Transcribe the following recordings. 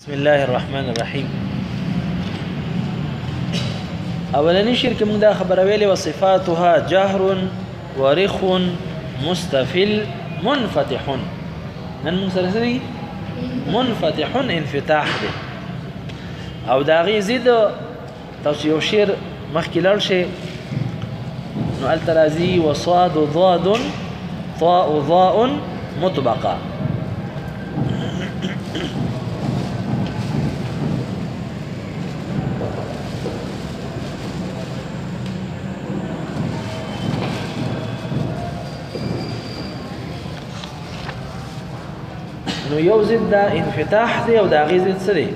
بسم الله الرحمن الرحيم. اولنی شعر کې موږ دا خبره ویلې وصفاتها جهر ورخ مستفل منفتح. نن موږ سره سره منفتح انفتاح دی او دا غي زید تاسو یو شعر مخکې لاړ شي نو الترازي وصاد ضاد طاء ضاء مطبقه. نو یو زید دا انفتاح دی او دا غي زید سره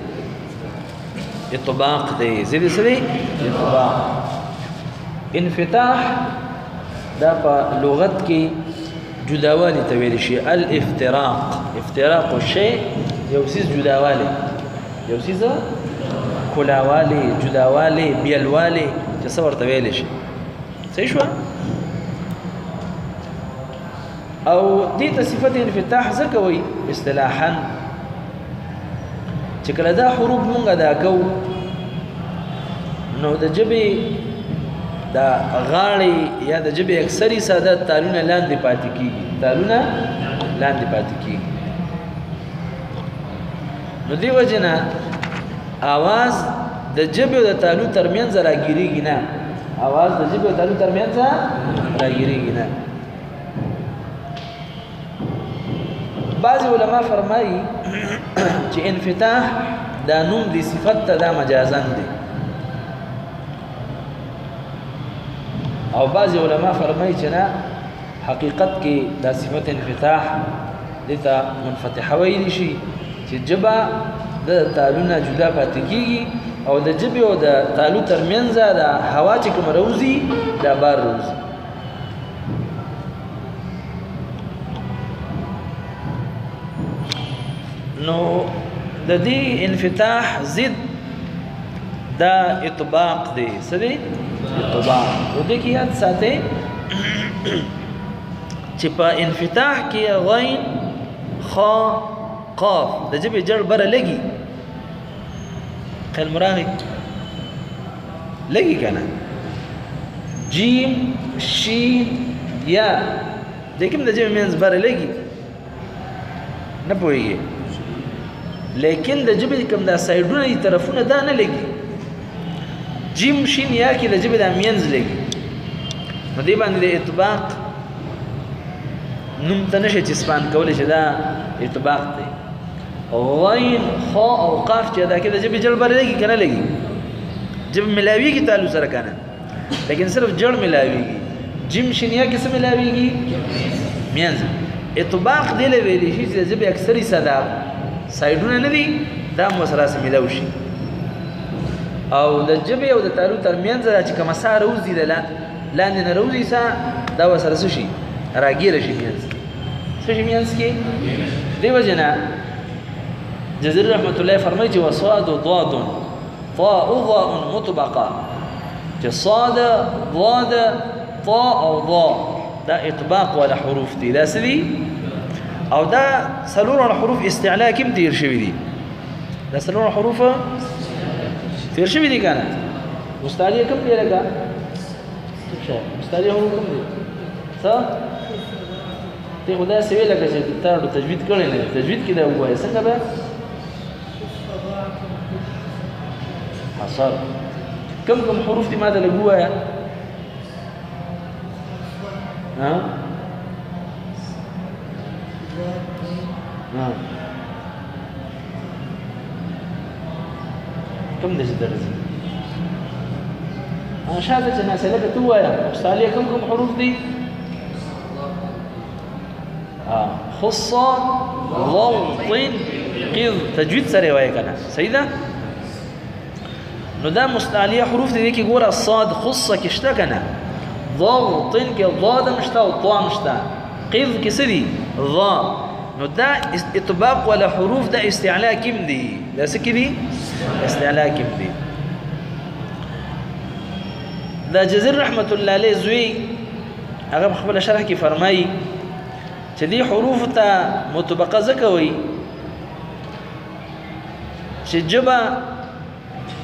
اطباق دی. زید سره اطباق. انفتاح دا په لغت کې جداوالی ته ویل شي. الافتراق افتراق الشيء یو سیز جداوالی یو سیز کلاوالی جداوالی بیلوالی چې څه ورته ویل شي. صحیح شو. او دې ته صفت انفتاح ځکه وایي اصطلاحا چې کله دا حروف مونږ ادا کوو نو د ژبې د غاړې یا د ژبې اکثري ساده تالونه لاندې پاتې کېږي. تالونه لاندې پاتې کېږي. نو دې وجې نه اواز د ژبې او د تالو ترمنځ راګیرېږي نه. اواز د ژبې او تالو ترمنځ راګیرېږي نه. بعض علماء فرمایي چې انفتاح دا نوم دی صفت ته دا مجازن دی او بعض علماء فرمایي چې نه حقیقت کې دا صفت انفتاح دته منفتحه ویلی شي چې جبا د تالونه جدا پاتې کیږي او د جبې او د تالو ترمنځ دا هوا چې کوم روزي دا بار روزي. نو د دې انفتاح ضد دا اطباق دی. څه دی؟ اطباق. او دې کې یاد ساتئ چې په انفتاح کې غین خا قاف د ژبې جړ بره لګي. خیال مراغي لګي کنه. جیم شین یا د کوم د ژبې منځ بره لګي نه پوهیږي. لیکن د ژبې کوم دا سایډونه دي طرفونه دا نه لګي. جیم شین یا کې د ژبې دا مینځ لګي. نو دې باندې د اطباق نوم ته نشي چې سپان کولی چې دا اطباق دی. غین خا او قاف چې دا کې د ژبې جړ بره لګي که نه لګي. ژبه ملاویږي تالو سره که نه لیکن صرف جړ ملاویږي. جیم شین یا کې څه ملاویږي؟ مینځ. اطباق دې له ویلی شي چې د ژبې اکثري صدا سایډونه نه دي دا مو سره سره ملاو شي او د ژبې او د تالو ترمنځ چې کومه سا روزي د لاندې نه روزي سا دا ورسره څه شي راګیره شي مینځ. څه شي مینځ کې؟ دې وجې نه جزري رحمة الله فرمایي چې وصاد ضاد طاء ضاء مطبقه چې صاد ضاد طاء او ضاء دا اطباق ولا حروف دي. دا څه دي؟ او دا سلور حروف استعلاء كم تير شوي دي؟ دا سلور حروف تير شوي دي كانت مستعلية كم دي لك؟ مستعلية حروف كم دي؟ صح؟ تيخو دا سوي لك چې تارو تجوید کړی نه. تجوید کې دا وایي څنګه به حصر كم حروف دي ماذا لګوایا؟ ها؟ كم دي درسي؟ أنا شاهدت الناس لك توايا مستعلية كم حروف دي؟ خصة ضوط قذ تجويد سري وياك أنا سيدة نو دا مستعلية حروف دي كي جورا الصاد خصة كشتكنا ضوط كضاد مشتا وطا مشتا قذ كسدي ضا نو دا اطباق ولا حروف دا استعلاء كم دي؟ دا سكي دي؟ استعلاء كم دي؟ دا جزر رحمة الله عليه زوي هغه خپل شرح کې فرمایي چې دې حروف ته مطبقه ځکه وایي چې ژبه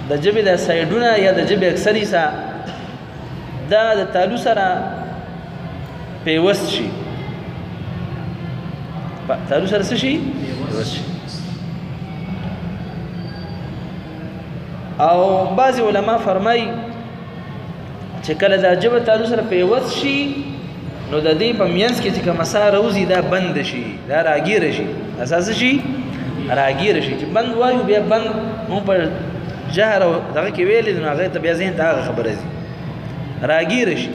د ژبې د سایډونه یا د ژبې اکثر حصہ دا د تالو سره پیوست شي تالو سره څه شي پیوست شي او بعض علما فرمایي چې کله دا ژبه تالو سره پیوست شي نو د دې په مینس کې چې کوم مسار روزي دا بند شي دا راګیر شي اساس شي راګیر شي چې بند وایو بیا بند مو په جهر او دغه کې ویل نو هغه ته بیا ذهن ته خبره زی راګیر شي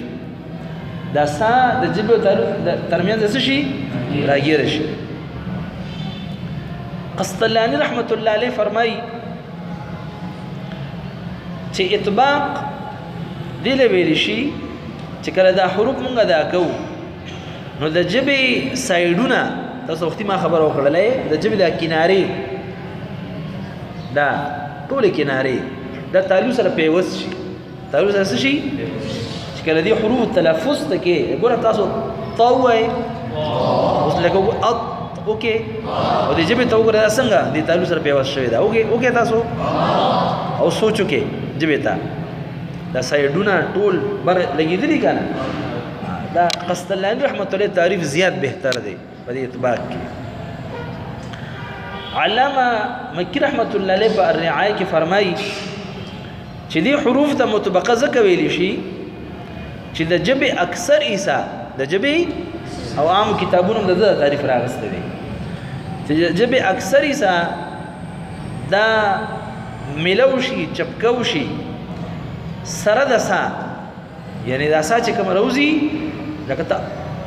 دا سا د ژبه ترمنځ څه شي راګیر شي قسطلانی رحمت الله علیه فرمایي چې اطباق دی له ویل شي چې کله دا حروف مونږ ادا کوو نو د ژبې سایډونه تاسو وختي ما خبر وکړلې د ژبې د کنارې دا ټول کنارې د تالو سره پیوست شي تالو سره شي چې کله دې حروف تلفظ ته کې ګوره تاسو طوي اوس لکه اوکې او دې ژبې ته وګوره څنګه دې تالو سره پیوست شوی دا اوکې تاسو او سوچو کې ژبې ته دا سایډونه ټول بر لګیدلی کنه دا قسطلانی رحمت الله تعریف زیات بهتر دی په دې اطباق کې علامه مکی رحمت الله علیه په الرعایه کې فرمایي چې دې حروف ته مطبقه ځکه ویل شي چې د ژبې اکثر حصہ د ژبې او عام کتابونو د تعریف راغسته وي چې ژبې اکثر حصہ دا ملو شي چپکو شي سره د سا یعنی دا سا چې کوم روزي لکه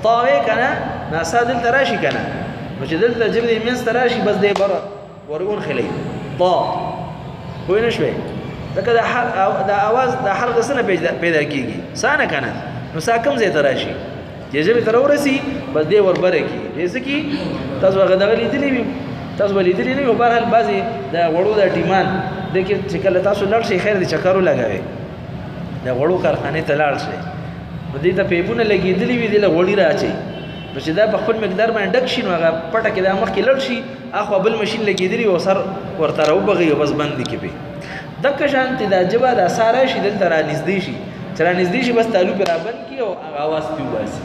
طاوي کنه ناسا دلته راشي کنه نو چې دلته ژبې منځ ته راشي بس دی بره ورغون خلی طا پوه نه شوي لکه دا اواز دا حرف د څه نه پیدا کېږي سا نه کنه نو سا کوم ځای ته راشي چې ژبې ته راورسي بس دی وربره کېږي څه کې تاسو هغه دغه لیدلي وي تاسو به لیدلي نه وي بهرحال بعضې د غوړو د ټیمان دی کې چې کله تاسو لاړ شئ خیر د چکرو لګوئ د غوړو کارخانې ته لاړ شئ نو دې ته پیپونه لګېدلي وي دې له غوړي رااچئ نو چې دا په خپل مقدار باندې ډک شي نو هغه پټه کې دا مخکې لړ شي اخوا بل مشین لګېدلي او سر ورته راوبغي او بس بند دي کې پې دقه شانتې دا ژبه دا سا راشي دلته رانږدې شي چې رانږدې شي بس تالو پې رابند کړي او هغه اواز پې وباسي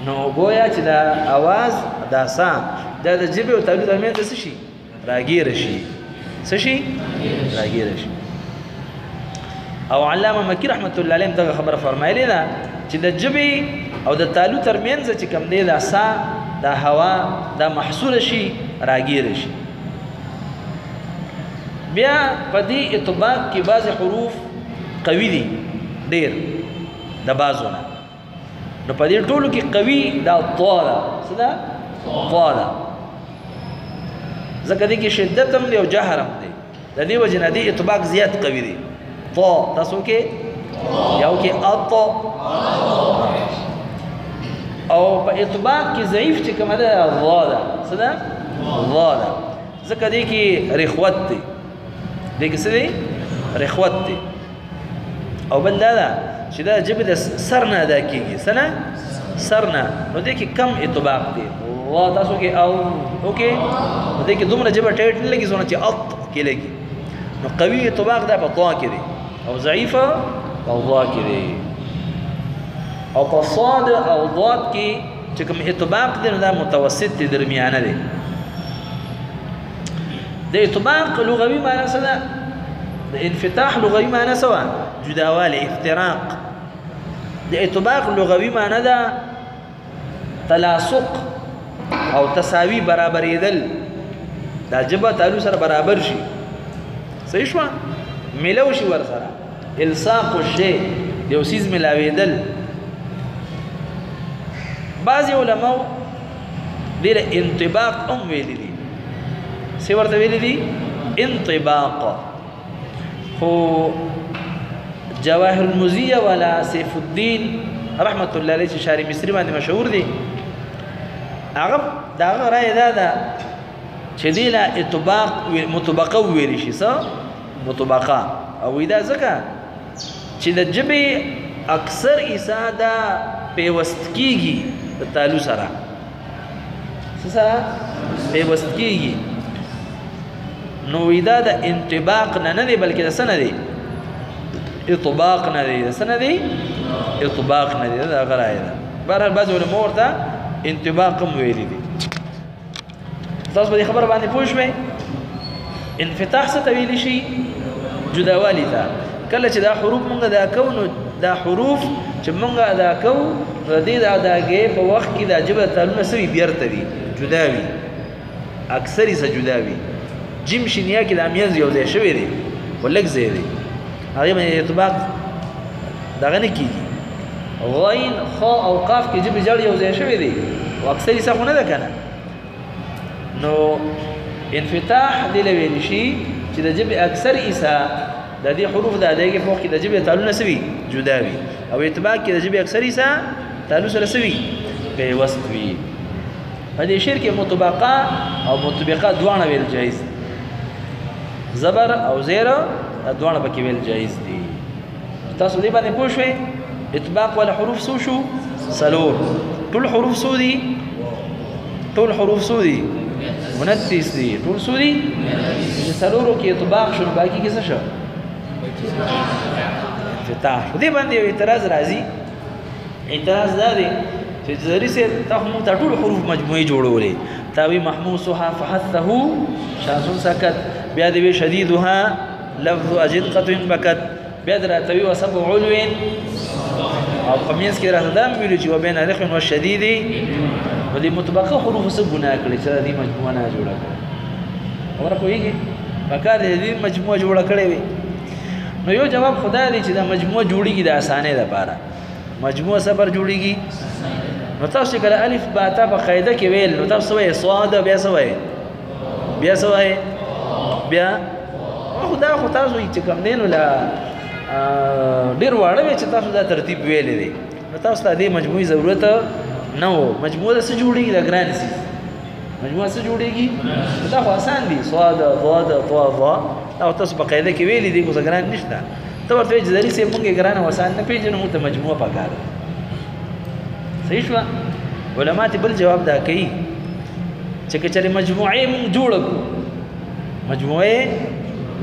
نو گویا چې دا اواز دا سا دا د ژبې او تالو ترمنځ څه شي راګیره شي څه شي راګیره شي او علامه مکی رحمت الله علیه دغه خبره فرمایلی ده چې د ژبې او د تالو ترمنځ چې کوم دی دا سا دا هوا دا محصول شي راګیره شي بیا په دې اطباق کې بعض حروف قوي دي ډېر د بعضونه نو په دې ټولو کې قوي دا طا ده څه ده طا ده ځکه دې کې شدت هم دی او جهر هم دی د دې وجې نه دې اطباق زیات قوي دي طا تاسو کې یو کې اطا او په اطباق کې ضعیف چې کومه ده ضا ده څه ده ضا ده ځکه دې کې رخوت دی دې کې څه دی رخوت دی او بل دا ده چې دا ژبې د سر نه ادا کېږي څه نه سر نه نو دې کې کم اطباق دی وا تاسو کې او اوکې نو دې کې دومره ژبه ټیټ نه لګي څونه چې اط کې لګي نو قوي اطباق دا په طا کې دی او ضعیفه په ضا کې دی او په صاد او ضاد کې چې کوم اطباق دی نو دا متوسط دی درمیانه دی د اطباق لغوي معنی څه ده د انفتاح لغوي معنی څه وه جداوالی افتراق د اطباق لغوي معنی ده تلاصق او تساوي برابرېدل دا ژبه تالو سره برابر شي صحیح شوه ملو شي ورسره الصاق الشی یو څیز ملاوېدل بعضې علماو دې له انطباق هم ویلي دي څه ورته ویلي دي انطباق خو جواهر المزیه والا سیف الدین رحمت الله علیه چې شاعر مصری باندې مشهور دی هغه د هغه رایه دا ده چې دې له اطباق مطبقه وویلی شي څه مطبقه او دا ځکه چې د ژبې اکثر حصہ دا پیوست کېږي د تالو سره څه سره پیوست کېږي نو دا د انطباق نه دی بلکې د څه نه دی اطباق نه دی د څه نه دی اطباق نه دی دا غلای ده بهرحال بعض علماء ورته انطباق هم ویلي دي تاسو به خبر باندې پوه شئ انفتاح څه ته ویلی شي جداوالی ته کله چې دا حروف مونږ ادا کوو نو دا حروف چې مونږ ادا کوو نو د دې د اداګۍ په وخت کې دا ژبه تالونه څه وي بیرته وي جدا وي اکثر یې څه جدا وي جیم شینیا کې د امیز یو ځای شوی دی خو لږ ځای دی هغې باندې اطباق دغه نه کېږي غین خا او قاف کې ژبې جړ یو ځای شوی دی او اکثر یې څه خو نه ده که نه نو انفتاح دې له ویلی شي چې د ژبې اکثر ایسا د دې حروف د ادایګۍ په وخت کې د ژبې تالونه څه وي جدا وي او اطباق کې د ژبې اکثر ایسا تالو سره څه وي پیوست وي په دې شعر کې مطبقه او مطبقه دواړه ویل جایز دي زبر او زیر دواړه پکې ویل جایز دي تاسو دې باندې پوه شئ اطباق ولا حروف سو شو څلور ټول حروف سو دي ټول حروف سو دي 29 دي ټول سو دي چې څلورو کې اطباق شنو باقي کې څه شو انفتاح دې باندې یو اعتراض راځي اعتراض دا دی چې زری سه تاسو ته ټول حروف مجموعي جوړولې تاوي محموسها فحثه شاذ سكت بیا دې شديدها لفظ اجدقه بكت بیا دراتوي وسبع علو او قميص کې راته دا ویل چې وبین رخ و شدید ولې مطبقه حروف څه ګناه کړي چې دې مجموعه نه جوړه کړه خبره کوي پکار دې مجموعه جوړه کړې وي نو یو جواب خدای دی چې دا مجموعه جوړیږي د اسانه لپاره مجموعه صبر جوړیږي نو تاسو کله الف با تا په قاعده کې ویل نو تاسو وایي صاد بیا سوای بیا سوای بیا خدای خو تاسو چې کوم دین ولا ډیر واړه چې تاسو دا ترتیب ویلې دی نو تاسو ته دې مجموعي ضرورت نه و مجموعه څه جوړیږي د ګران سي مجموعه څه جوړیږي دا خو آسان دي صاد ضاد طا ظا او تاسو په قاعده کې ویلې دي کو څه ګران نشته ته ورته جزري سي مونږه ګران او آسان نه پیژنو مونږ ته مجموعه پکاره صحیح شو علماء بل جواب دا کوي چې کچره مجموعه مونږ جوړ کړو مجموعه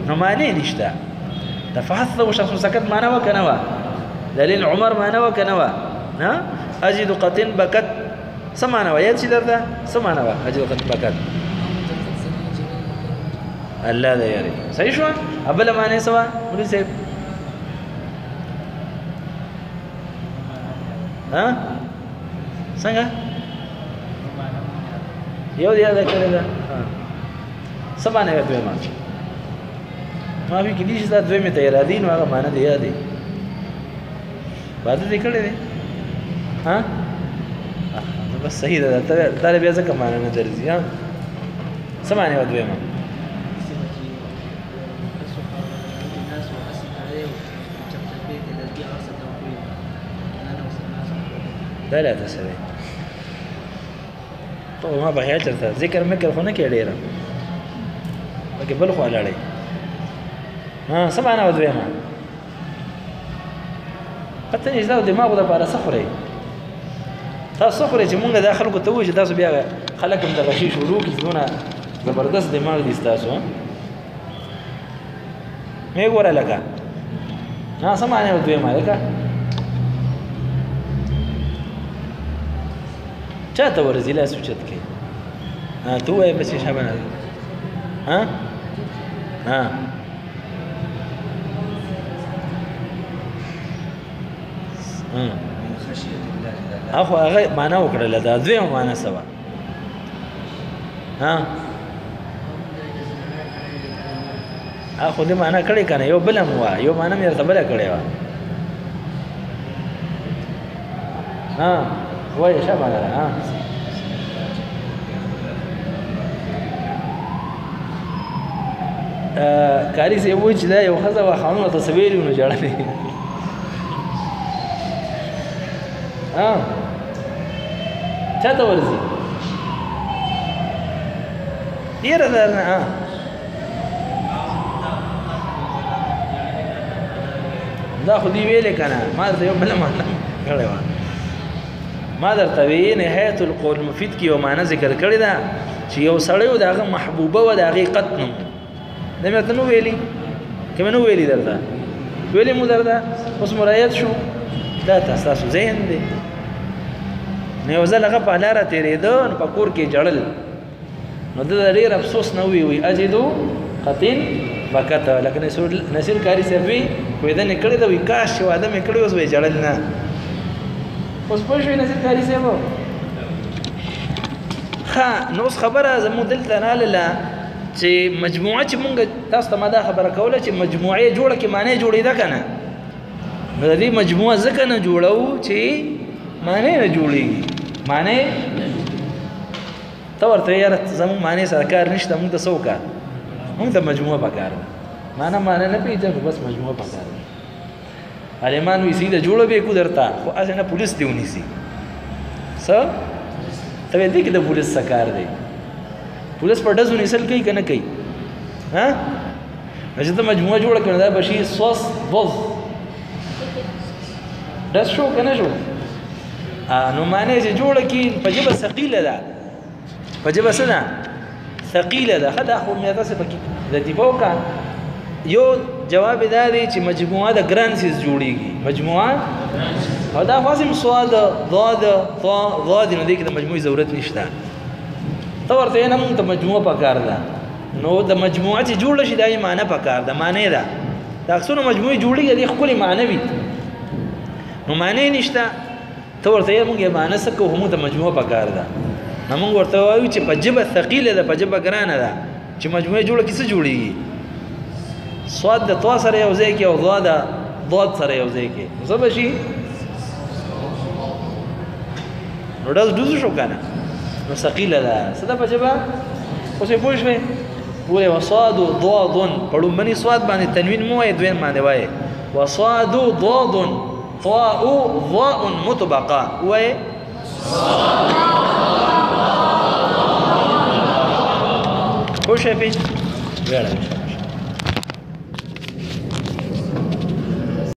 نو معنی نشته تفحث وشخص سكت معنى وكنوا دليل عمر معنى وكنوا ها اجد قتن بكت سمعنا ويات شي دردا سمعنا اجد قتن بكت الله ده ياري صحيح شو ابل معنی سوا ولي سيب ها څنګه یو دی دا کړی دا سمانه به ما ما في کې دي چې دا دوی مې تیار دي نو هغه معنی دی یادې بعد دې کړی دی ها بس صحیح ده دا بیا ځکه معنی نه درځي ها سمانه دوی ما دا لا تسوي طب ما بخیال چرته ذکر مکر خو نه کې ډیره لکه بل خو لاړی ها سمعنا ودوی ما پته نشته د دماغ د لپاره سخري تاسو سخري چې مونږ د خلکو ته وایي چې تاسو بیا خلک هم د غشي شروع کی زونه زبردست دماغ دي تاسو مې ګوره لکه ها سمعنا ودوی ما لکه چاته ورزي لا سوچت کې ها تو وای بس شابه ها ها اخو هغه معنا وکړل دا دوی معنا سوا ها اخو دې معنا کړی کنه یو بل مو یو معنا مې ته بل کړی و ها وای شابه ها کاری سي وای چې دا یو خزه و خانونه تصویر نو جوړلې ها چاته ورزي ډیره ده ها دا خو دی ویلې کنه ما ته یو بل معنا کړی و ما درته وی نهایت القول مفید کې یو معنا ذکر کړی دا چې یو سړی و دغه محبوبه و دغه قتل دا مې ورته نو ویلي که مې نو ویلي درته ویلې مو درته اوس مرایت شو دا ستاسو ذهن دی نو یو ځل هغه په لاره تېرېده نو په کور کې جړل نو ده ډېر افسوس نه وي اجدو قتل بکته لکه نصیر کاري صاحب وي وایي دا مې کړې ده وایي کاش چې واده مې کړی اوس به یې جړل نه اوس پوه شوې نصیر کاري صاحب ښه نو اوس خبره زموږ دلته راغله چې مجموعه چې مونږ تاسو ته ما دا خبره کوله چې مجموعه جوړه کې معنی جوړېده که نه نو د دې مجموعه ځکه نه جوړوو چې معنی نه جوړېږي معنی ته ورته یاره زموږ معنی سره کار نشته مونږ ته څه وکړه مونږ ته مجموعه پکار ده معنی نه پېژنو بس مجموعه پکار ده عالمان وایي سیده جوړه به یې کو درته خو هسې نه پولیس دې ونیسي څه ته وایې دې کې د پولیس څه کار دی پولیس په ډزو نیسل کوي که نه کوي ها نو چې ته مجموعه جوړه کړې دا به شي سوس بوز ډز شو که نه شو نو معنی چې جوړه کړي په ژبه ثقیله ده په ژبه څه ده ثقیله ده ښه دا خو مې تاسې پکې لطیفه وکړه یو جواب دا دی چې مجموعه د ګران سیز جوړېږي مجموعه او دا خو هسې سواد ضاد ضا دي نو دې کې د مجموعې ضرورت نشته ته ورته یې نه مونږ ته مجموعه پکار ده نو د مجموعه چې جوړه شي دا یې معنی پکار ده معنی ده د اکثرو مجموعې جوړېږي دې ښکلې معنی وي نو معنی نشته ته ورته یې مونږ یې معنی څه کوو مونږ ته مجموعه پکار ده نو مونږ ورته وایو چې په ژبه ثقیله ده په ژبه ګرانه ده چې مجموعه جوړه کې څه جوړېږي صاد د طا سره یو ځای کې او ضا د ضاد سره یو ځای کې څه به شي نو ډز شو که نه نو ثقیله ده څه ده په ژبه اوس یې پوه شوې وایي وصاد ضاد په لومبني صاد باندې تنوین مو وایې دویم باندې وایې وصاد ضاد طاء ضاء مطبقه وایې پوه شوې پې ویاړه